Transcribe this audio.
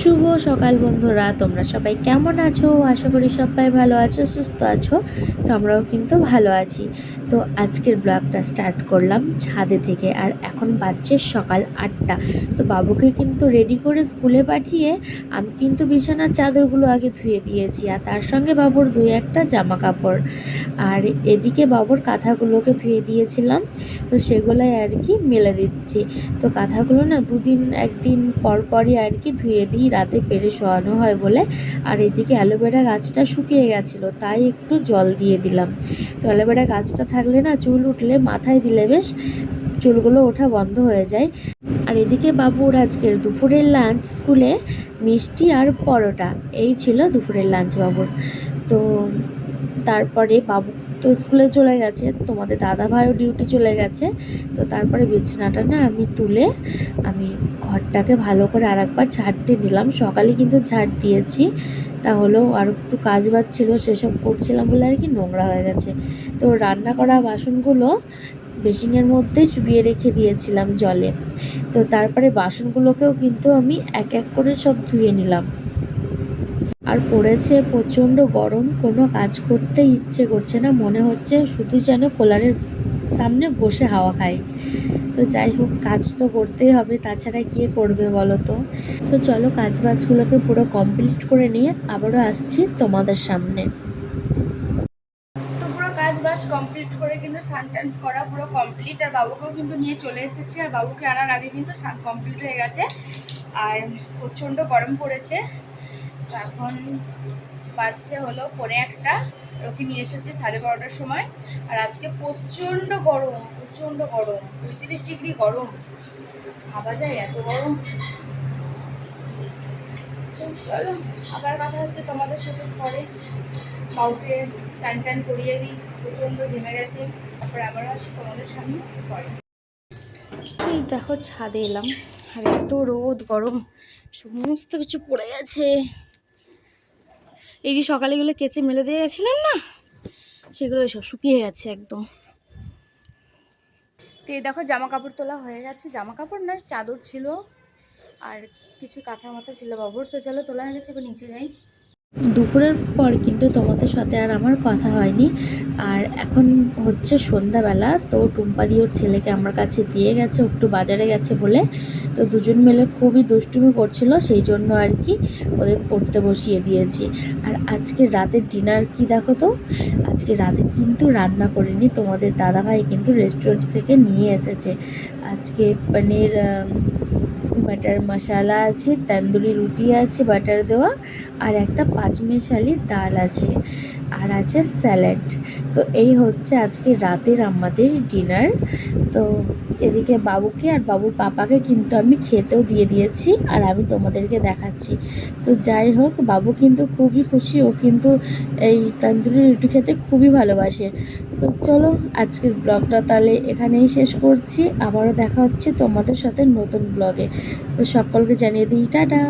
শুভ সকাল বন্ধুরা, তোমরা সবাই কেমন আছো? আশা করি সবাই ভালো আছো, সুস্থ আছো। তো আমরাও কিন্তু ভালো আছি। তো আজকের ব্লগটা স্টার্ট করলাম ছাদে থেকে, আর এখন বাজছে সকাল 8টা। তো বাবুকে কিন্তু রেডি করে স্কুলে পাঠিয়ে আমি কিন্তু বিছানার চাদরগুলো আগে ধুয়ে দিয়েছি, আর তার সঙ্গে বাবুর 2-1টা জামা কাপড়, আর এদিকে বাবুর কাঁথাগুলোকে ধুয়ে দিয়েছিলাম। তো সেগুলোই আর কি মেলে দিচ্ছি। তো কাঁথাগুলো না একদিন পর পরই আর কি ধুয়ে দিই, রাতে পেরে শোয়ানো হয় বলে। আর এদিকে অ্যালোভেরা গাছটা শুকিয়ে গেছিলো, তাই একটু জল দিয়ে দিলাম। তো অ্যালোভেরা গাছটা থাকলে না চুল উঠলে মাথায় দিলে বেশ চুলগুলো ওঠা বন্ধ হয়ে যায়। আর এদিকে বাবুর আজকের দুপুরের লাঞ্চ স্কুলে মিষ্টি আর পরোটা, এই ছিল দুপুরের লাঞ্চ বাবুর। তো তারপরে বাবু তো স্কুলে চলে গেছে, তোমাদের দাদা ভাইও ডিউটি চলে গেছে। তো তারপরে বিছানাটা না আমি তুলে আমি ঘরটাকে ভালো করে আরেকবার ঝাড় দিয়ে নিলাম। সকালে কিন্তু ঝাড় দিয়েছি, তাহলেও আর একটু কাজ বাজ ছিল, সেসব করছিলাম বলে আর কি নোংরা হয়ে গেছে। তো রান্না করা বাসনগুলো বেসিনের মধ্যে চুবিয়ে রেখে দিয়েছিলাম জলে। তো তারপরে বাসনগুলোকেও কিন্তু আমি এক এক করে সব ধুয়ে নিলাম। আর পড়েছে প্রচণ্ড গরম, কোনো কাজ করতে ইচ্ছে করছে না, মনে হচ্ছে শুধু যেন কুলারের সামনে বসে হাওয়া খাই। তো যাই হোক, কাজ তো করতেই হবে, তাছাড়া কে করবে বলো তো। তো চলো কাজ বাজগুলোকে পুরো কমপ্লিট করে নিয়ে আবারও আসছি তোমাদের সামনে। তো পুরো কাজ বাজ কমপ্লিট করে কিন্তু স্নান টান করা পুরো কমপ্লিট, আর বাবুকেও কিন্তু নিয়ে চলে এসেছি। আর বাবুকে আনার আগে কিন্তু স্নান কমপ্লিট হয়ে গেছে। আর প্রচণ্ড গরম পড়েছে। তো এখন বাজছে হলো 1:45, ওকে নিয়ে এসেছি 12:30টার সময়। আর আজকে প্রচণ্ড গরম, প্রচণ্ড গরম, 35 ডিগ্রি গরম, ভাবা যায় এত গরম। চলো আবার কথা হচ্ছে তোমাদের সাথে পরে। বাবুকে টান টান করিয়ে দিই, প্রচণ্ড ঘেমে গেছে। তারপরে আবারও আসি তোমাদের সামনে পরে। এই দেখো ছাদে এলাম, আর এত রোদ গরম, সমস্ত কিছু পড়ে গেছে। এই যে সকালেগুলো কেচে মেলে দিয়ে গেছিলাম না, সেগুলো সব শুকিয়ে গেছে একদম। তো এই দেখো জামা কাপড় তোলা হয়ে গেছে, জামা কাপড় না চাদর ছিল আর কিছু কাঁথা মাথা ছিল বাবুর। তো চলো তোলা হয়ে গেছে, এবার নিচে যাই। দুপুরের পর কিন্তু তোমাদের সাথে আর আমার কথা হয়নি। আর এখন হচ্ছে সন্ধ্যাবেলা। তো টুম্পাদি ওর ছেলেকে আমার কাছে দিয়ে গেছে, একটু বাজারে গেছে বলে। তো দুজন মিলে খুবই দুষ্টুমি করছিল, সেই জন্য আর কি ওদের পড়তে বসিয়ে দিয়েছি। আর আজকে রাতের ডিনার কি দেখো তো, আজকে রাতে কিন্তু রান্না করিনি, তোমাদের দাদাভাই কিন্তু রেস্টুরেন্ট থেকে নিয়ে এসেছে। আজকে পনির বাটার মশালা আছে, তন্দুরি রুটি আছে বাটার দেওয়া, আর একটা পাঁচমেশালি ডাল আছে, আর আছে স্যালাড। তো এই হচ্ছে আজকে রাতের আমাদের ডিনার। তো এদিকে বাবুকে আর বাবুর পাপাকে কিন্তু আমি খেতেও দিয়ে দিয়েছি, আর আমি তোমাদেরকে দেখাচ্ছি। তো যাই হোক, বাবু কিন্তু খুবই খুশি, ও কিন্তু এই তন্দুরি রুটি খেতে খুবই ভালোবাসে। তো চলো আজকের ব্লগটা তাহলে এখানেই শেষ করছি, আবারও দেখা হচ্ছে তোমাদের সাথে নতুন ব্লগে। তো সকলকে জানিয়ে দিই টাটা।